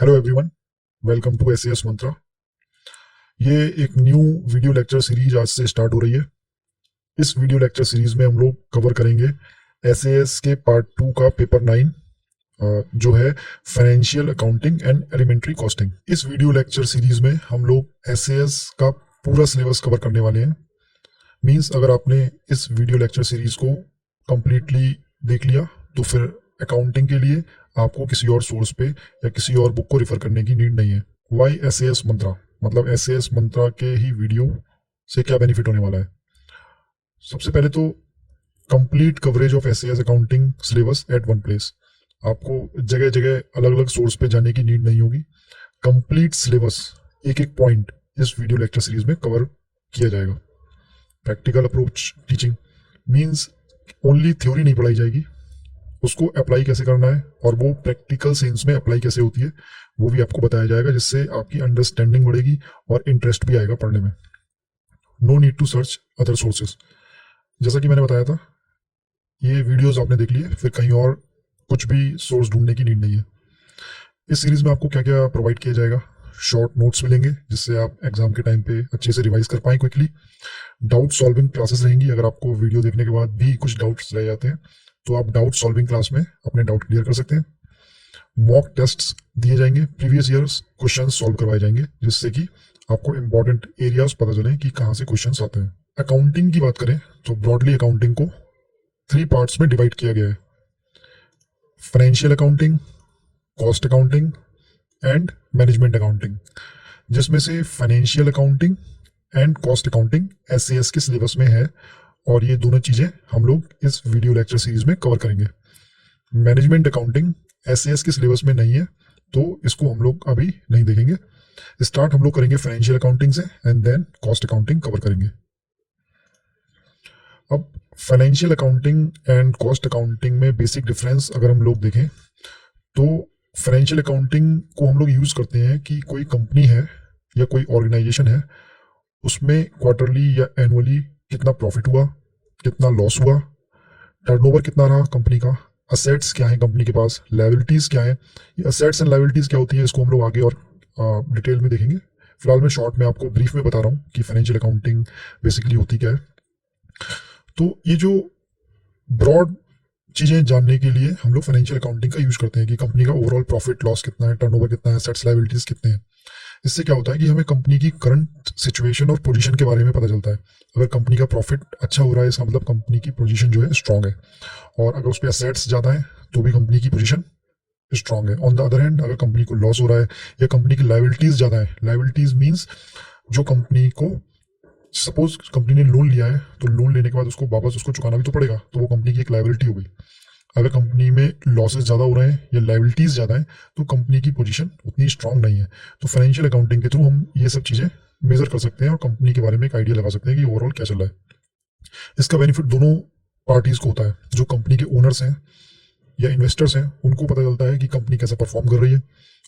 Hello everyone, welcome to SAS Mantra. ये एक new video lecture series आज से स्टार्ट हो रही है। इस वीडियो लेक्चर सीरीज में हम लोग कवर करेंगे एसएएस के पार्ट 2 का पेपर 9 जो है financial accounting and elementary costing. इस वीडियो लेक्चर सीरीज में हम लोग एसएएस का पूरा सिलेबस कवर करने वाले हैं। मींस अगर आपने इस वीडियो लेक्चर सीरीज को कंप्लीटली देख लिया तो फिर अकाउंटिंग के लिए आपको किसी और सोर्स पे या किसी और बुक को रेफर करने की नीड नहीं है। वाई एसएएस मंत्रा, मतलब एसएएस मंत्रा के ही वीडियो से क्या बेनिफिट होने वाला है। सबसे पहले तो complete coverage of SAS accounting syllabus at one place. आपको जगह जगह अलग अलग सोर्स पे जाने की नीड नहीं होगी। कंप्लीट सिलेबस एक एक पॉइंट इस वीडियो लेक्चर सीरीज में कवर किया जाएगा। Practical approach teaching means only theory नहीं पढ़ाई जाएगी, उसको अप्लाई कैसे करना है और वो प्रैक्टिकल सेंस में अप्लाई कैसे होती है वो भी आपको बताया जाएगा, जिससे आपकी अंडरस्टैंडिंग बढ़ेगी और इंटरेस्ट भी आएगा पढ़ने में। No need to search other sources. जैसा कि मैंने बताया था, ये वीडियोस आपने देख लिए, फिर कहीं और कुछ भी सोर्स ढूंढने की नीड नहीं है। इस सीरीज में आपको क्या क्या प्रोवाइड किया जाएगा? शॉर्ट नोट्स मिलेंगे जिससे आप एग्जाम के टाइम पे अच्छे से रिवाइज कर पाएं क्विकली। डाउट सॉल्विंग क्लासेस रहेंगी। अगर आपको वीडियो देखने के बाद भी कुछ डाउट्स रह जाते हैं तो आप डाउट सॉल्विंग क्लास में अपने डाउट क्लियर कर सकते हैं। मॉक टेस्ट्स दिए जाएंगे, प्रीवियस ईयर्स क्वेश्चन सॉल्व करवाए जाएंगे, जिससे कि आपको इंपॉर्टेंट एरियाज पता चले कि कहाँ से क्वेश्चंस आते हैं। अकाउंटिंग की बात करें तो ब्रॉडली अकाउंटिंग को 3 पार्ट्स में डिवाइड किया गया है: financial accounting, cost accounting and management accounting, जिसमें से financial accounting and cost accounting SAS के सिलेबस में है और ये दोनों चीजें हम लोग इस वीडियो लेक्चर सीरीज में कवर करेंगे। मैनेजमेंट अकाउंटिंग एसएएस के सिलेबस में नहीं है तो इसको हम लोग अभी नहीं देखेंगे। स्टार्ट हम लोग करेंगे फाइनेंशियल अकाउंटिंग से and then cost accounting cover करेंगे। अब financial accounting and cost accounting में बेसिक डिफरेंस अगर हम लोग देखें तो फाइनेंशियल अकाउंटिंग को हम लोग यूज करते हैं कि कोई कंपनी है या कोई ऑर्गेनाइजेशन है, उसमें क्वार्टरली या एनुअली कितना प्रॉफिट हुआ, कितना लॉस हुआ, टर्नओवर कितना रहा कंपनी का, असेट्स क्या है कंपनी के पास, लायबिलिटीज क्या है। ये असेट्स एंड लायबिलिटीज क्या होती है इसको हम लोग आगे और डिटेल में देखेंगे। फिलहाल मैं शॉर्ट में आपको ब्रीफ में बता रहा हूँ कि फाइनेंशियल अकाउंटिंग बेसिकली होती क्या है। तो ये जो ब्रॉड चीजें जानने के लिए हम लोग फाइनेंशियल अकाउंटिंग का यूज करते हैं कि कंपनी का ओवरऑल प्रॉफिट लॉस कितना है, टर्नओवर कितना है, असेट्स लायबिलिटीज कितने हैं। इससे क्या होता है कि हमें कंपनी की करंट सिचुएशन और पोजीशन के बारे में पता चलता है। अगर कंपनी का प्रॉफिट अच्छा हो रहा है इसका मतलब कंपनी की पोजीशन जो है स्ट्रांग है, और अगर उस पर असेट्स ज़्यादा है तो भी कंपनी की पोजीशन स्ट्रांग है। ऑन द अदर हैंड अगर कंपनी को लॉस हो रहा है या कंपनी की लायबिलिटीज ज़्यादा है, लायबिलिटीज मीन्स जो कंपनी को, सपोज कंपनी ने लोन लिया है तो लोन लेने के बाद उसको वापस उसको चुकाना भी तो पड़ेगा, तो वो कंपनी की एक लायबिलिटी हो गई। अगर कंपनी में लॉसेस ज़्यादा हो रहे हैं या लायबिलिटीज़ ज़्यादा है तो कंपनी की पोजीशन उतनी स्ट्रांग नहीं है। तो फाइनेंशियल अकाउंटिंग के थ्रू हम ये सब चीज़ें मेजर कर सकते हैं और कंपनी के बारे में एक आइडिया लगा सकते हैं कि ओवरऑल क्या चल रहा है। इसका बेनिफिट दोनों पार्टीज को होता है। जो कंपनी के ओनर्स हैं या इन्वेस्टर्स हैं उनको पता चलता है कि कंपनी कैसे परफॉर्म कर रही है।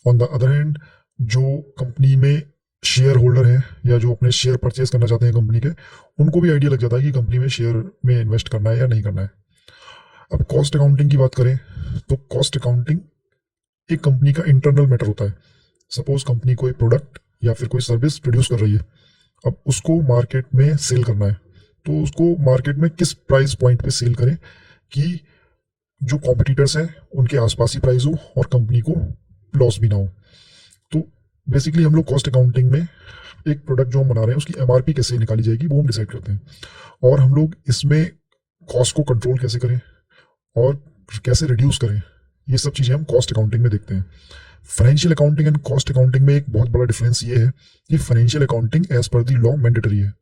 ऑन द अदर हैंड जो कंपनी में शेयर होल्डर हैं या जो अपने शेयर परचेज करना चाहते हैं कंपनी के, उनको भी आइडिया लग जाता है कि कंपनी में शेयर में इन्वेस्ट करना है या नहीं करना है। अब कॉस्ट अकाउंटिंग की बात करें तो कॉस्ट अकाउंटिंग एक कंपनी का इंटरनल मैटर होता है। सपोज कंपनी कोई प्रोडक्ट या फिर कोई सर्विस प्रोड्यूस कर रही है, अब उसको मार्केट में सेल करना है, तो उसको मार्केट में किस प्राइस पॉइंट पे सेल करें कि जो कॉम्पिटिटर्स हैं उनके आसपास ही प्राइस हो और कंपनी को लॉस भी ना हो। तो बेसिकली हम लोग कॉस्ट अकाउंटिंग में एक प्रोडक्ट जो हम बना रहे हैं उसकी एमआरपी कैसे निकाली जाएगी वो हम डिसाइड करते हैं, और हम लोग इसमें कॉस्ट को कंट्रोल कैसे करें और कैसे रिड्यूस करें, ये सब चीज़ें हम कॉस्ट अकाउंटिंग में देखते हैं। Financial accounting and cost accounting में एक बहुत बड़ा डिफरेंस ये है कि फाइनेंशियल अकाउंटिंग एज पर दी लॉ मैंडेटरी है।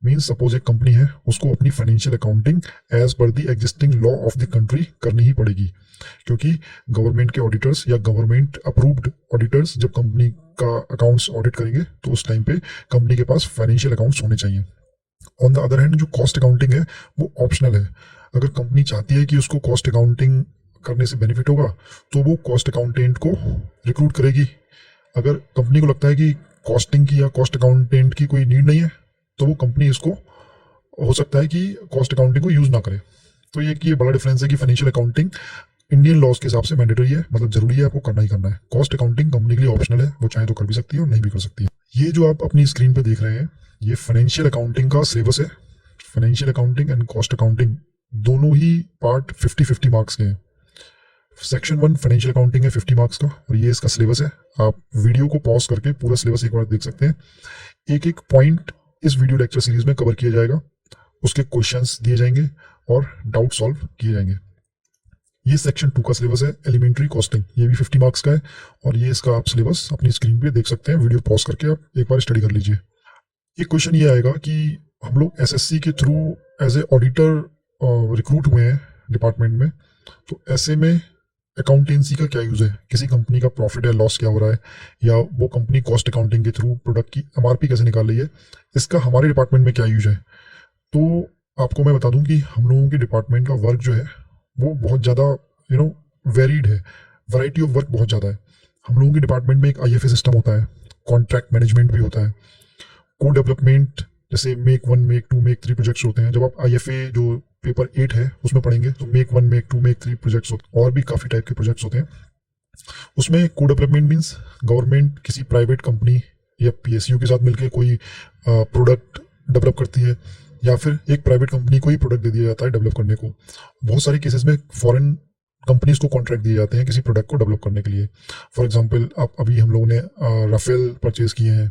मीन्स सपोज एक कंपनी है, उसको अपनी फाइनेंशियल अकाउंटिंग एज पर the existing law of the country करनी ही पड़ेगी, क्योंकि गवर्नमेंट के ऑडिटर्स या गवर्नमेंट अप्रूव्ड ऑडिटर्स जब कंपनी का अकाउंट्स ऑडिट करेंगे तो उस टाइम पे कंपनी के पास फाइनेंशियल अकाउंट्स होने चाहिए। ऑन द अदर हैंड जो कॉस्ट अकाउंटिंग है वो ऑप्शनल है। अगर कंपनी चाहती है कि उसको कॉस्ट अकाउंटिंग करने से बेनिफिट होगा तो वो कॉस्ट अकाउंटेंट को रिक्रूट करेगी। अगर कंपनी को लगता है कि कॉस्टिंग की या कॉस्ट अकाउंटेंट की कोई नीड नहीं है तो वो कंपनी इसको हो सकता है कि कॉस्ट अकाउंटिंग को यूज़ ना करे। तो ये बड़ा डिफरेंस है कि फाइनेंशियल अकाउंटिंग इंडियन लॉज के हिसाब से मैंडेटरी है, मतलब जरूरी है, आपको करना ही करना है। कॉस्ट अकाउंटिंग कंपनी के लिए ऑप्शनल है, वो चाहे तो कर भी सकती है और नहीं भी कर सकती है। ये जो आप अपनी स्क्रीन पे देख रहे हैं, ये फाइनेंशियल अकाउंटिंग का सिलेबस है। Financial accounting and cost accounting दोनों ही पार्ट 50-50 मार्क्स के हैं। सेक्शन 1 फाइनेंशियल अकाउंटिंग है 50 मार्क्स का, और ये इसका सिलेबस है। आप वीडियो को पॉज करके पूरा सिलेबस एक बार देख सकते हैं। एक एक पॉइंट इस वीडियो लेक्चर सीरीज में कवर किया जाएगा, उसके क्वेश्चंस दिए जाएंगे और डाउट सॉल्व किए जाएंगे। ये सेक्शन 2 का सिलेबस है, एलिमेंट्री कॉस्टिंग, ये भी 50 मार्क्स का है, और ये इसका आप सिलेबस अपनी स्क्रीन पे देख सकते हैं। वीडियो पॉज करके आप एक बार स्टडी कर लीजिए। एक क्वेश्चन ये आएगा कि हम लोग एसएससी के through as a auditor recruit हुए हैं डिपार्टमेंट में, तो ऐसे में अकाउंटेंसी का क्या यूज़ है, किसी कंपनी का प्रॉफिट या लॉस क्या हो रहा है, या वो कंपनी कॉस्ट अकाउंटिंग के थ्रू प्रोडक्ट की एमआरपी कैसे निकाल रही है, इसका हमारे डिपार्टमेंट में क्या यूज है। तो आपको मैं बता दूं कि हम लोगों के डिपार्टमेंट का वर्क जो है वो बहुत ज़्यादा वेरीड है, वैरायटी ऑफ वर्क बहुत ज़्यादा है। हम लोगों के डिपार्टमेंट में एक आईएफए सिस्टम होता है, कॉन्ट्रैक्ट मैनेजमेंट भी होता है, कोड डेवलपमेंट, जैसे मेक 1 मेक 2 मेक 3 प्रोजेक्ट्स होते हैं। जब आप आईएफए जो पेपर 8 है उसमें पढ़ेंगे तो मेक 1 मेक 2 मेक 3 प्रोजेक्ट्स होते हैं, और भी काफ़ी टाइप के प्रोजेक्ट्स होते हैं। उसमें कोड डेवलपमेंट मीन्स गवर्नमेंट किसी प्राइवेट कंपनी या पीएसयू के साथ मिलकर कोई प्रोडक्ट डेवलप करती है, या फिर एक प्राइवेट कंपनी को ही प्रोडक्ट दे दिया जाता है डेवलप करने को। बहुत सारे केसेस में फॉरेन कंपनीज को कॉन्ट्रैक्ट दिए जाते हैं किसी प्रोडक्ट को डेवलप करने के लिए। फॉर एग्जांपल आप अभी हम लोगों ने राफेल परचेज किए हैं,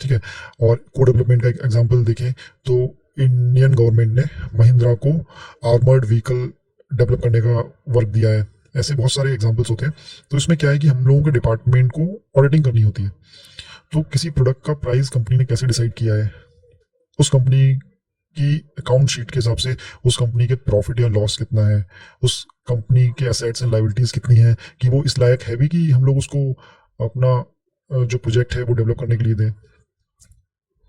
ठीक है, और को डेवलपमेंट का एक एग्जांपल देखें तो इंडियन गवर्नमेंट ने महिंद्रा को आर्मर्ड व्हीकल डेवलप करने का वर्क दिया है। ऐसे बहुत सारे एग्जांपल्स होते हैं। तो इसमें क्या है कि हम लोगों के डिपार्टमेंट को ऑडिटिंग करनी होती है। तो किसी प्रोडक्ट का प्राइस कंपनी ने कैसे डिसाइड किया है, उस कंपनी की अकाउंट शीट के हिसाब से उस कंपनी के प्रॉफिट या लॉस कितना है, उस कंपनी के एसेट्स एंड लायबिलिटीज़ कितनी है कि वो इस लायक है भी कि हम लोग उसको अपना जो प्रोजेक्ट है वो डेवलप करने के लिए दें।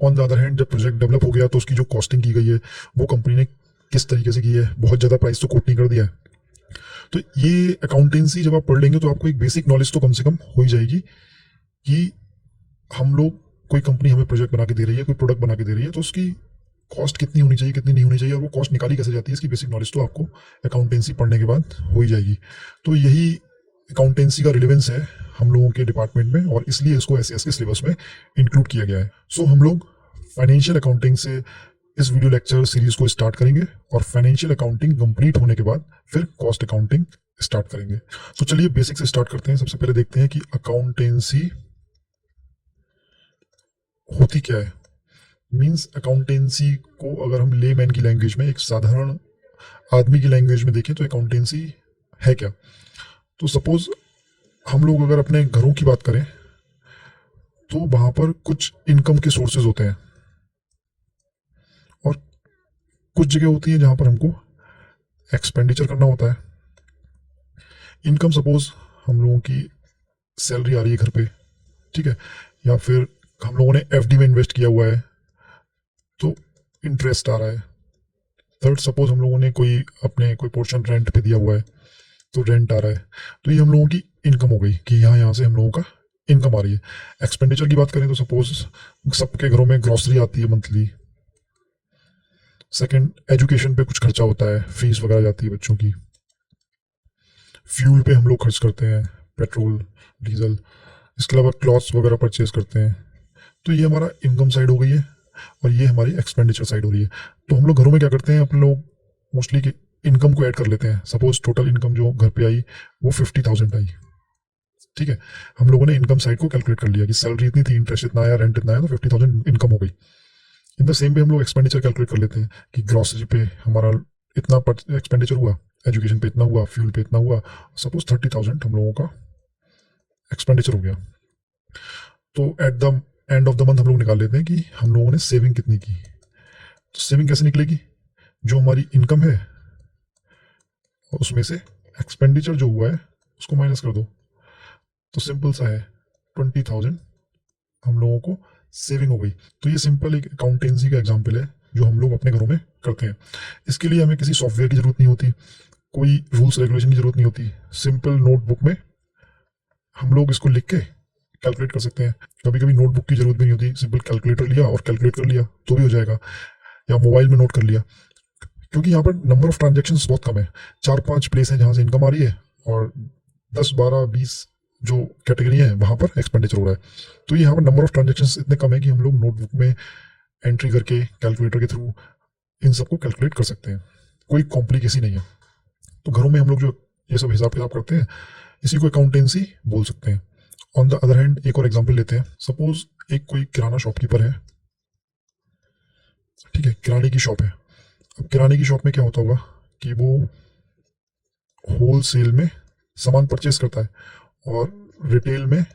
ऑन द अदर हैंड जब प्रोजेक्ट डेवलप हो गया तो उसकी जो कॉस्टिंग की गई है वो कंपनी ने किस तरीके से की है, बहुत ज़्यादा प्राइस तो कोट नहीं कर दिया है। तो ये अकाउंटेंसी जब आप पढ़ लेंगे तो आपको एक बेसिक नॉलेज तो कम से कम हो ही जाएगी कि हम लोग, कोई कंपनी हमें प्रोजेक्ट बना के दे रही है, कोई प्रोडक्ट बना के दे रही है, तो उसकी कॉस्ट कितनी होनी चाहिए, कितनी नहीं होनी चाहिए, और वो कॉस्ट निकाली कैसे जाती है, इसकी बेसिक नॉलेज तो आपको अकाउंटेंसी पढ़ने के बाद हो ही जाएगी। तो यही अकाउंटेंसी का रिलेवेंस है हम लोगों के डिपार्टमेंट में, और इसलिए इसको एसएएस के सिलेबस में इंक्लूड किया गया है। सो हम लोग फाइनेंशियल अकाउंटिंग से इस वीडियो लेक्चर सीरीज को स्टार्ट करेंगे, और फाइनेंशियल अकाउंटिंग कंप्लीट होने के बाद फिर कॉस्ट अकाउंटिंग स्टार्ट करेंगे। तो चलिए बेसिक से स्टार्ट करते हैं। सबसे पहले देखते हैं कि अकाउंटेंसी होती क्या है। मीन्स अकाउंटेंसी को अगर हम ले मैन की लैंग्वेज में, एक साधारण आदमी की लैंग्वेज में देखें तो अकाउंटेंसी है क्या। तो सपोज हम लोग अगर अपने घरों की बात करें तो वहाँ पर कुछ इनकम के सोर्सेज होते हैं, और कुछ जगह होती है जहाँ पर हमको एक्सपेंडिचर करना होता है। इनकम सपोज हम लोगों की सैलरी आ रही है घर पे, ठीक है, या फिर हम लोगों ने एफडी में इन्वेस्ट किया हुआ है तो इंटरेस्ट आ रहा है। थर्ड, सपोज हम लोगों ने कोई पोर्शन रेंट पे दिया हुआ है तो रेंट आ रहा है। तो ये हम लोगों की इनकम हो गई कि यहाँ से हम लोगों का इनकम आ रही है। एक्सपेंडिचर की बात करें तो सपोज सबके घरों में ग्रॉसरी आती है मंथली। सेकंड, एजुकेशन पे कुछ खर्चा होता है, फीस वगैरह जाती है बच्चों की। फ्यूल पे हम लोग खर्च करते हैं, पेट्रोल डीजल। इसके अलावा क्लॉथ्स वगैरह परचेज करते हैं। तो ये हमारा इनकम साइड हो गई है, और ये हमारी एक्सपेंडिचर साइड हो रही है। तो हम लोग घरों में क्या करते हैं, अपने लोग मोस्टली इनकम को ऐड कर लेते हैं। सपोज टोटल इनकम जो घर पे आई वो 50,000 आई, ठीक है, हम लोगों ने इनकम साइड को कैलकुलेट कर लिया कि सैलरी इतनी थी, इंटरेस्ट इतना आया, रेंट इतना आया, तो 50,000 इनकम हो गई। इन द सेम पे हम लोग एक्सपेंडिचर कैलकुलेट कर लेते हैं कि ग्रॉसरी पे हमारा इतना एक्सपेंडिचर हुआ, एजुकेशन पे इतना हुआ, फ्यूल पे इतना हुआ। सपोज 30,000 हम लोगों का एक्सपेंडिचर हो गया। तो at the end of the month हम लोग निकाल लेते हैं कि हम लोगों ने सेविंग कितनी की। तो सेविंग कैसे निकलेगी, जो हमारी इनकम है उसमें से एक्सपेंडिचर जो हुआ है उसको माइनस कर दो। तो सिंपल सा है, 20,000 हम लोगों को सेविंग हो गई। तो ये सिंपल एक अकाउंटेंसी का एग्जाम्पल है जो हम लोग अपने घरों में करते हैं। इसके लिए हमें किसी सॉफ्टवेयर की जरूरत नहीं होती, कोई रूल्स रेगुलेशन की जरूरत नहीं होती। सिंपल नोटबुक में हम लोग इसको लिख के कैलकुलेट कर सकते हैं। कभी कभी नोटबुक की जरूरत भी नहीं होती, सिंपल कैलकुलेटर लिया और कैलकुलेट कर लिया तो भी हो जाएगा, या मोबाइल में नोट कर लिया। क्योंकि यहाँ पर नंबर ऑफ ट्रांजेक्शन्स बहुत कम है, 4-5 प्लेस है जहाँ से इनकम आ रही है, और 10, 12, 20 जो कैटेगरी है वहाँ पर एक्सपेंडिचर हो रहा है। तो यहाँ पर नंबर ऑफ ट्रांजेक्शन्स इतने कम है कि हम लोग नोटबुक में एंट्री करके कैलकुलेटर के थ्रू इन सबको कैलकुलेट कर सकते हैं, कोई कॉम्प्लिकेसी नहीं है। तो घरों में हम लोग जो ये सब हिसाब किताब करते हैं इसी को अकाउंटेंसी बोल सकते हैं। ऑन द अदर हैंड एक और एग्जांपल लेते हैं। सपोज एक कोई किराना शॉपकीपर है, ठीक है, किराने की शॉप है। अब किराने की शॉप में क्या होता होगा कि वो होल सेल में सामान परचेज करता है और रिटेल में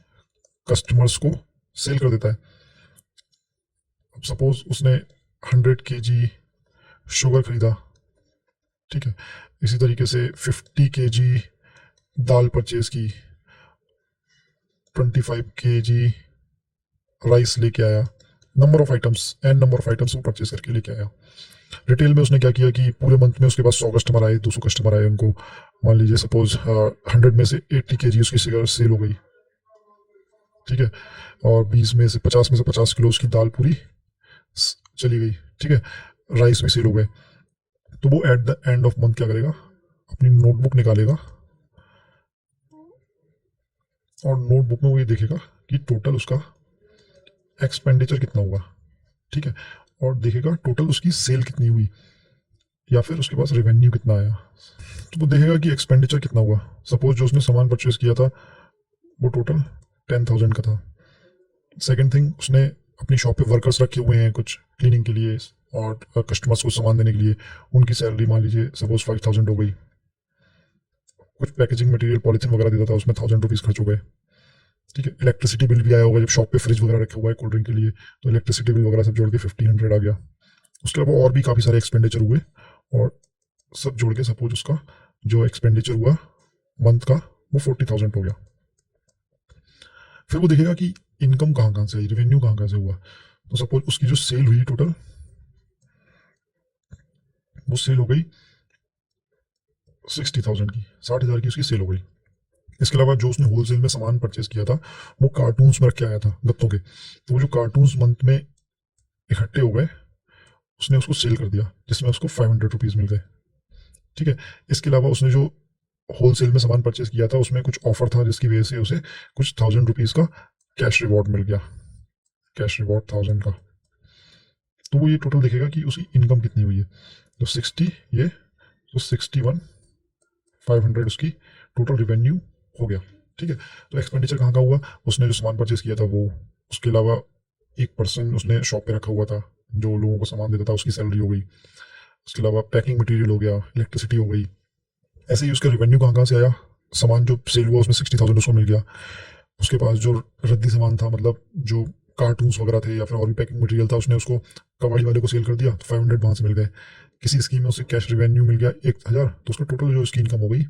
कस्टमर्स को सेल कर देता है। अब सपोज उसने 100 kg शुगर खरीदा, ठीक है, इसी तरीके से 50 kg दाल परचेज की, 25 kg राइस लेके आया, नंबर ऑफ आइटम्स वो परचेज करके लेके आया। रिटेल में उसने क्या किया कि पूरे मंथ में उसके पास 100 कस्टमर आए, 200 कस्टमर आए, उनको मान लीजिए सपोज 100 में से 80 kg उसकी सिगर सेल हो गई, ठीक है, और 20 में से 50 किलो उसकी दाल पूरी चली गई, ठीक है, राइस भी सेल हो गए। तो वो at the end of month क्या करेगा, अपनी नोटबुक निकालेगा और नोटबुक में वो ये देखेगा कि टोटल उसका एक्सपेंडिचर कितना हुआ, ठीक है, और देखेगा टोटल उसकी सेल कितनी हुई या फिर उसके पास रेवेन्यू कितना आया। तो वो देखेगा कि एक्सपेंडिचर कितना हुआ। सपोज जो उसने सामान परचेज किया था वो टोटल 10,000 का था। सेकंड थिंग, उसने अपनी शॉप पे वर्कर्स रखे हुए हैं कुछ क्लीनिंग के लिए और कस्टमर्स को सामान देने के लिए, उनकी सैलरी मान लीजिए सपोज 5,000 हो गई। कुछ पैकेजिंग मटेरियल पॉलिथीन वगैरह देता था, उसमें 1,000 रुपीज़ खर्च हो गए, ठीक है। इलेक्ट्रिसिटी बिल भी आया होगा, जब शॉप पे फ्रिज वगैरह रखा हुआ है कोल्ड ड्रिंक के लिए, तो इलेक्ट्रिसिटी बिल वगैरह सब जोड़ के 1,500 आ गया। उसके अलावा और भी काफ़ी सारे एक्सपेंडिचर हुए और सब जोड़ के सपोज उसका जो एक्सपेंडिचर हुआ मंथ का वो 40,000 हो गया। फिर वो देखेगा कि इनकम कहाँ कहाँ से आई, रेवेन्यू कहाँ कहाँ से हुआ। तो सपोज उसकी जो सेल हुई टोटल, वो सेल हो गई 60,000 की, 60,000 की उसकी सेल हो गई। इसके अलावा जो उसने होलसेल में सामान परचेज किया था वो कार्टून्स में रख के आया था गत्तों के, तो वो जो कार्टून्स मंथ में इकट्ठे हो गए उसने उसको सेल कर दिया, जिसमें उसको 500 रुपीज़ मिल गए, ठीक है। इसके अलावा उसने जो होलसेल में सामान परचेज किया था उसमें कुछ ऑफर था जिसकी वजह से उसे कुछ 1,000 रुपीज़ का कैश रिवॉर्ड मिल गया, कैश रिवॉर्ड 1,000 का। तो वो ये टोटल देखेगा कि उसकी इनकम कितनी हुई है। तो 60 ये, तो 61,500 उसकी टोटल रिवेन्यू हो गया, ठीक है। तो एक्सपेंडिचर कहाँ का हुआ, उसने जो सामान परचेज किया था वो, उसके अलावा एक पर्सन उसने शॉप पे रखा हुआ था जो लोगों को सामान देता था, उसकी सैलरी हो गई। उसके अलावा पैकिंग मटेरियल हो गया, इलेक्ट्रिसिटी हो गई। ऐसे ही उसका रिवेन्यू कहाँ कहाँ से आया, सामान जो सेल हुआ उसमें 60,000 उसको मिल गया। उसके पास जो रद्दी सामान था, मतलब जो कार्टून्स वगैरह थे या फिर और भी पैकिंग मटेरियल था, उसने उसको कबाड़ी वाले को सेल कर दिया, तो 500 वहाँ से मिल गए। किसी स्कीम में उसे कैश रिवेन्यू मिल गया 1,000, तो उसका टोटल जो उसकी इनकम हो गई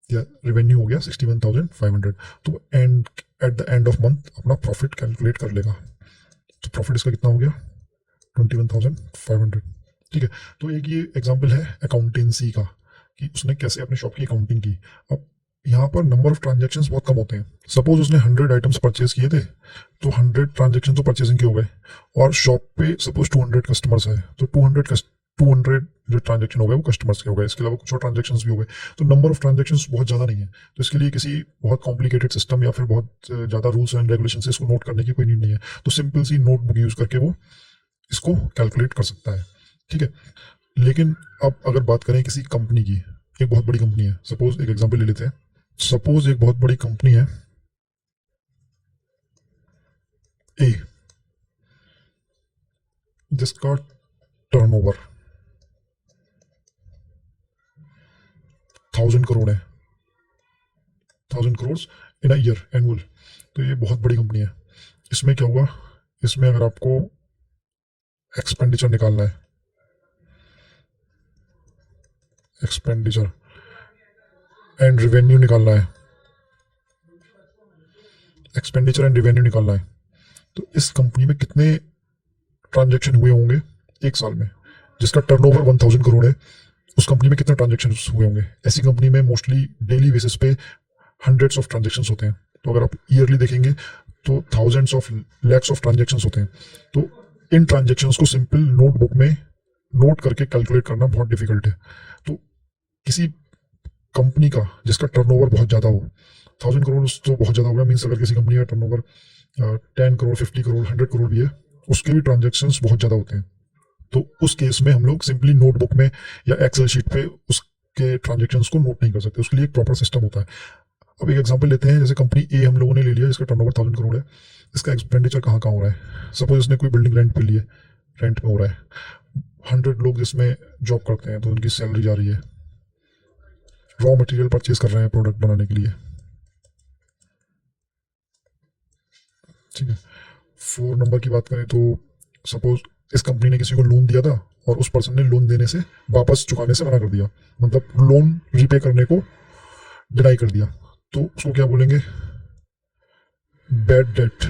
या रेवेन्यू हो गया 61,500। तो and at the end of month अपना प्रॉफिट कैलकुलेट कर लेगा। तो प्रॉफिट इसका कितना हो गया, 21,500, ठीक है। तो एक ये एग्जांपल है अकाउंटेंसी का कि उसने कैसे अपने शॉप की अकाउंटिंग की। अब यहाँ पर नंबर ऑफ ट्रांजेक्शन्स बहुत कम होते हैं। सपोज उसने 100 आइटम्स परचेज किए थे, तो 100 ट्रांजेक्शन तो परचेजिंग के हो गए, और शॉप पे सपोज 200 कस्टमर्स आए, तो 200 जो ट्रांजेक्शन हो गए वो कस्टमर्स के हो गए। इसके अलावा कुछ और ट्रांजेक्शन्स भी हो गए। तो नंबर ऑफ ट्रांजेक्शन्स बहुत ज़्यादा नहीं है, तो इसके लिए किसी बहुत कॉम्प्लिकेटेड सिस्टम या फिर बहुत ज़्यादा रूल्स एंड रेगुलेशन से इसको नोट करने की कोई नीड नहीं है। तो सिंपल सी नोटबुक यूज़ करके वो इसको कैलकुलेट कर सकता है, ठीक है। लेकिन अब अगर बात करें किसी कंपनी की, एक बहुत बड़ी कंपनी है, सपोज एक एग्जांपल ले लेते हैं। सपोज एक बहुत बड़ी कंपनी है ए, जिसका टर्नओवर 1,000 करोड़ है, 1,000 करोड़ इन अ ईयर एनुअल। तो ये बहुत बड़ी कंपनी है। इसमें क्या हुआ, इसमें अगर आपको एक्सपेंडिचर निकालना है, एक्सपेंडिचर एंड रेवेन्यू निकालना है, एक्सपेंडिचर एंड रेवेन्यू निकालना है, तो इस कंपनी में कितने ट्रांजेक्शन हुए होंगे एक साल में। जिसका टर्नओवर 1,000 करोड़ है, उस कंपनी में कितने ट्रांजेक्शन हुए होंगे। ऐसी कंपनी में मोस्टली डेली बेसिस पे हंड्रेड्स ऑफ ट्रांजेक्शन होते हैं। तो अगर आप ईयरली देखेंगे तो thousands of lakhs of transaction होते हैं। तो इन ट्रांजेक्शन को सिंपल नोटबुक में नोट करके कैलकुलेट करना बहुत डिफिकल्ट है। तो किसी कंपनी का जिसका टर्नओवर बहुत ज़्यादा हो, 1000 करोड़ तो बहुत ज़्यादा हो गया, मीन्स अगर किसी कंपनी का टर्नओवर 10 करोड़, 50 करोड़, 100 करोड़ भी है, उसके भी ट्रांजेक्शन्स बहुत ज़्यादा होते हैं। तो उस केस में हम लोग सिंपली नोटबुक में या एक्सेल शीट पे उसके ट्रांजेक्शन्स को नोट नहीं कर सकते, उसके लिए एक प्रॉपर सिस्टम होता है। अब एक एग्जांपल लेते हैं, जैसे कंपनी ए हम लोगों ने ले लिया, इसका टर्नओवर 1000 करोड़ है, इसका एक्सपेंडिचर कहाँ कहाँ हो रहा है। सपोज इसने कोई बिल्डिंग रेंट पे ली है, रेंट में हो रहा है, 100 लोग जिसमें जॉब करते हैं तो उनकी सैलरी जा रही है, रॉ मटेरियल परचेज कर रहे हैं प्रोडक्ट बनाने के लिए, ठीक है। 4 नंबर की बात करें तो सपोज इस कंपनी ने किसी को लोन दिया था और उस पर्सन ने लोन देने से, वापस चुकाने से मना कर दिया, मतलब लोन रीपे करने को डिनाई कर दिया, तो उसको क्या बोलेंगे, बैड डेट,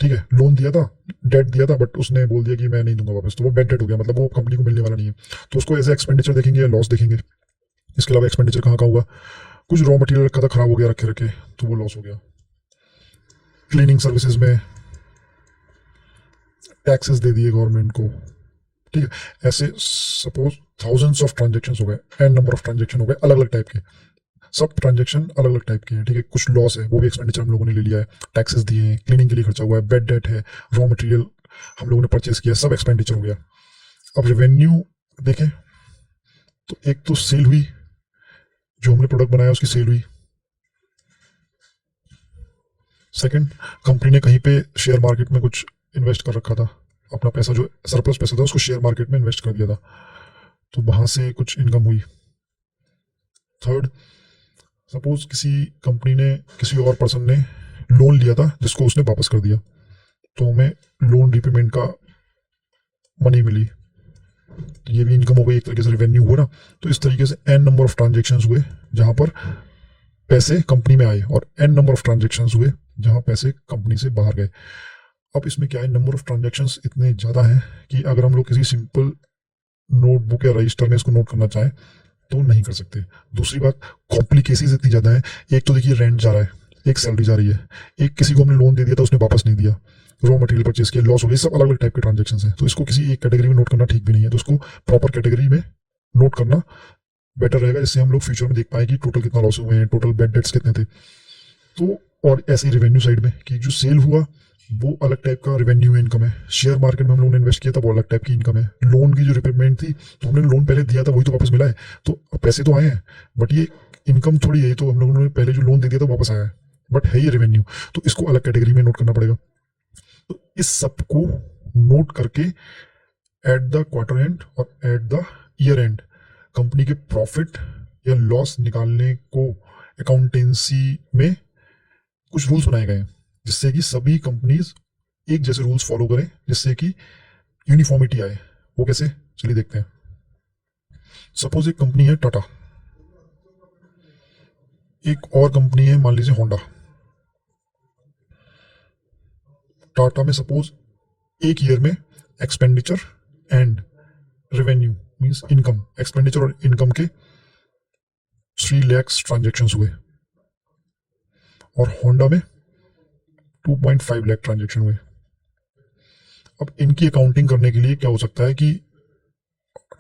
ठीक है। लोन दिया था, डेट दिया था, बट उसने बोल दिया कि मैं नहीं दूंगा वापस, तो वो बैड डेट हो गया, मतलब वो कंपनी को मिलने वाला नहीं है, तो उसको एज ए एक्सपेंडिचर देखेंगे या लॉस देखेंगे। इसके अलावा एक्सपेंडिचर कहाँ का हुआ, कुछ रॉ मटेरियल रखा था, खराब हो गया रखे रखे, तो वो लॉस हो गया। क्लीनिंग सर्विसेज में टैक्सेस दे दिए गवर्नमेंट को, ठीक है। ऐसे सपोज थाउजेंड्स ऑफ ट्रांजेक्शन हो गए, एन नंबर ऑफ ट्रांजेक्शन हो गए अलग अलग टाइप के, सब ट्रांजेक्शन अलग अलग टाइप के हैं, ठीक है। कुछ लॉस है, वो भी एक्सपेंडिचर हम लोगों ने ले लिया है, टैक्सेस दिए हैं, क्लीनिंग के लिए खर्चा हुआ है, बेड डेट है, रॉ मटेरियल हम लोगों ने परचेज किया, सब एक्सपेंडिचर हो गया। अब रेवेन्यू देखें तो एक तो सेल हुई, जो हमने प्रोडक्ट बनाया उसकी सेल हुई। सेकंड, कंपनी ने कहीं पे शेयर मार्केट में कुछ इन्वेस्ट कर रखा था, अपना पैसा जो सरप्लस पैसा था उसको शेयर मार्केट में इन्वेस्ट कर दिया था, तो वहां से कुछ इनकम हुई। थर्ड, सपोज किसी कंपनी ने, किसी और पर्सन ने लोन लिया था जिसको उसने वापस कर दिया, तो हमें लोन रिपेमेंट का मनी मिली, तो ये भी इनकम हो गई, एक तरीके से रेवेन्यू हुआ ना। तो इस तरीके से एन नंबर ऑफ ट्रांजेक्शन हुए जहां पर पैसे कंपनी में आए, और एन नंबर ऑफ ट्रांजेक्शन हुए जहां पैसे कंपनी से बाहर गए। अब इसमें क्या है, नंबर ऑफ ट्रांजेक्शन्स इतने ज़्यादा हैं कि अगर हम लोग किसी सिंपल नोटबुक या रजिस्टर में इसको नोट करना चाहें तो नहीं कर सकते। दूसरी बात, कॉम्प्लिकेसीज इतनी ज़्यादा है, एक तो देखिए रेंट जा रहा है, एक सैलरी जा रही है, एक किसी को हमने लोन दे दिया था उसने वापस नहीं दिया, रॉ मटेरियल परचेज किया, लॉस हो गया, सब अलग अलग टाइप के ट्रांजेक्शन हैं, तो इसको किसी एक कैटेगरी में नोट करना ठीक भी नहीं है, तो उसको प्रॉपर कैटेगरी में नोट करना बेटर रहेगा, जिससे हम लोग फ्यूचर में देख पाए कि टोटल कितना लॉस हुए हैं, टोटल बैड डेट्स कितने थे। तो और ऐसे ही रेवेन्यू साइड में कि जो सेल हुआ वो अलग टाइप का रेवेन्यू इनकम है, शेयर मार्केट में हम लोगों ने इन्वेस्ट किया था वो अलग टाइप की इनकम है, लोन की जो रिपेमेंट थी तो हमने लोन पहले दिया था वही तो वापस मिला है, तो पैसे तो आए हैं, बट ये इनकम थोड़ी है, तो हम लोगों ने पहले जो लोन दे दिया था वापस आया है, बट है ये रेवेन्यू, तो इसको अलग कैटेगरी में नोट करना पड़ेगा। तो इस सबको नोट करके एट द क्वार्टर एंड और at the year and company के प्रॉफिट या लॉस निकालने को अकाउंटेंसी में कुछ रूल्स बनाए गए हैं, जिससे कि सभी कंपनीज एक जैसे रूल्स फॉलो करें, जिससे कि यूनिफॉर्मिटी आए। वो कैसे, चलिए देखते हैं। सपोज एक कंपनी है टाटा, एक और कंपनी है मान लीजिए होंडा। टाटा में सपोज एक ईयर में expenditure and revenue means income, expenditure और इनकम के 3 लाख ट्रांजेक्शन हुए, और होंडा में 2.5 लाख ट्रांजेक्शन हुए। अब इनकी अकाउंटिंग करने के लिए क्या हो सकता है कि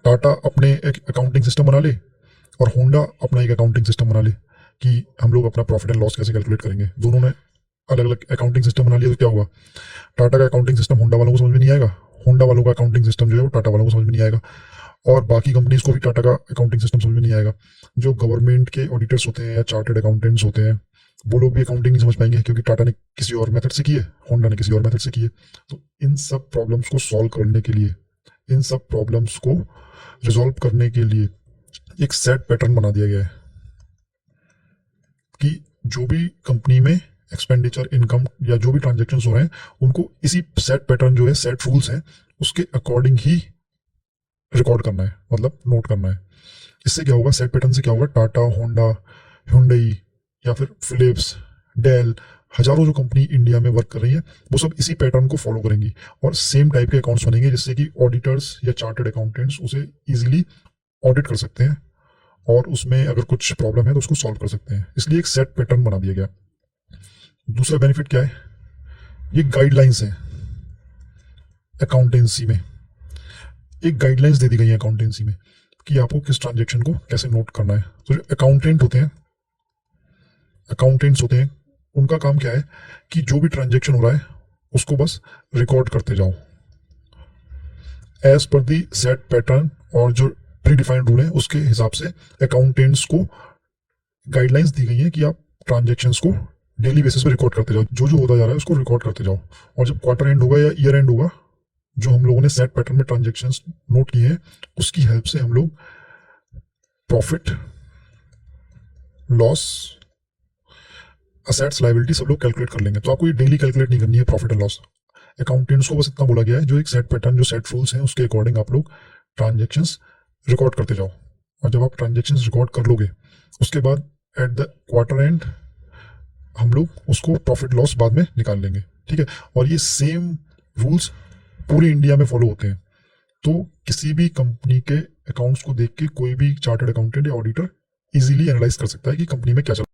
टाटा अपने एक अकाउंटिंग सिस्टम बना ले और होंडा अपना एक अकाउंटिंग सिस्टम बना ले कि हम लोग अपना प्रॉफिट एंड लॉस कैसे कैलकुलेट करेंगे। दोनों ने अलग अलग अकाउंटिंग सिस्टम बना लिया तो क्या होगा, टाटा का अकाउंटिंग सिस्टम होंडा वालों को समझ में नहीं आएगा, होंडा वालों का अकाउंटिंग सिस्टम जो है वो टाटा वालों को समझ में नहीं आएगा, और बाकी कंपनीज को भी टाटा का अकाउंटिंग सिस्टम समझ में नहीं आएगा। जो गवर्नमेंट के ऑडिटर्स होते हैं या चार्टर्ड अकाउंटेंट्स होते हैं वो लोग भी अकाउंटिंग नहीं समझ पाएंगे, क्योंकि टाटा ने किसी और मेथड से की है, होंडा ने किसी और मेथड से की है। तो इन सब प्रॉब्लम्स को सॉल्व करने के लिए, इन सब प्रॉब्लम्स को रिजॉल्व करने के लिए एक सेट पैटर्न बना दिया गया है कि जो भी कंपनी में एक्सपेंडिचर, इनकम या जो भी ट्रांजेक्शन हो रहे हैं उनको इसी सेट पैटर्न जो है, सेट रूल्स हैं, उसके अकॉर्डिंग ही रिकॉर्ड करना है, मतलब नोट करना है। इससे क्या होगा, सेट पैटर्न से क्या होगा, टाटा, होंडा, हुंडई या फिर फिलिप्स, डेल, हजारों जो कंपनी इंडिया में वर्क कर रही है वो सब इसी पैटर्न को फॉलो करेंगी और सेम टाइप के अकाउंट्स बनेंगे, जिससे कि ऑडिटर्स या चार्टर्ड अकाउंटेंट्स उसे इजीली ऑडिट कर सकते हैं और उसमें अगर कुछ प्रॉब्लम है तो उसको सॉल्व कर सकते हैं। इसलिए एक सेट पैटर्न बना दिया गया। दूसरा बेनिफिट क्या है, ये गाइडलाइंस है अकाउंटेंसी में, एक गाइडलाइंस दे दी गई है अकाउंटेंसी में कि आपको किस ट्रांजेक्शन को कैसे नोट करना है। तो जो अकाउंटेंट्स होते हैं उनका काम क्या है कि जो भी ट्रांजेक्शन हो रहा है उसको बस रिकॉर्ड करते जाओ एज पर दी सेट पैटर्न, और जो प्री डिफाइंड रूल है उसके हिसाब से अकाउंटेंट्स को गाइडलाइंस दी गई है कि आप ट्रांजेक्शन्स को डेली बेसिस पे रिकॉर्ड करते जाओ, जो जो होता जा रहा है उसको रिकॉर्ड करते जाओ। और जब क्वार्टर एंड होगा या ईयर एंड होगा, जो हम लोगों ने सेट पैटर्न में ट्रांजेक्शन्स नोट किए हैं उसकी हेल्प से हम लोग प्रॉफिट, लॉस, असेट्स, लायबिलिटी सब लोग कैलकुलेट कर लेंगे। तो आपको ये डेली कैलकुलेट नहीं करनी है प्रॉफिट एंड लॉस। अकाउंटेंट्स को बस इतना बोला गया है जो एक सेट पैटर्न, जो सेट रूल्स हैं उसके अकॉर्डिंग आप लोग ट्रांजेक्शन्स रिकॉर्ड करते जाओ। और जब आप ट्रांजेक्शन्स रिकॉर्ड कर लोगे उसके बाद एट द क्वार्टर एंड हम लोग उसको प्रॉफिट लॉस बाद में निकाल लेंगे, ठीक है। और ये सेम रूल्स पूरे इंडिया में फॉलो होते हैं। तो किसी भी कंपनी के अकाउंट्स को देख के कोई भी चार्टर्ड अकाउंटेंट या ऑडिटर इजीली एनालाइज कर सकता है कि कंपनी में क्या चल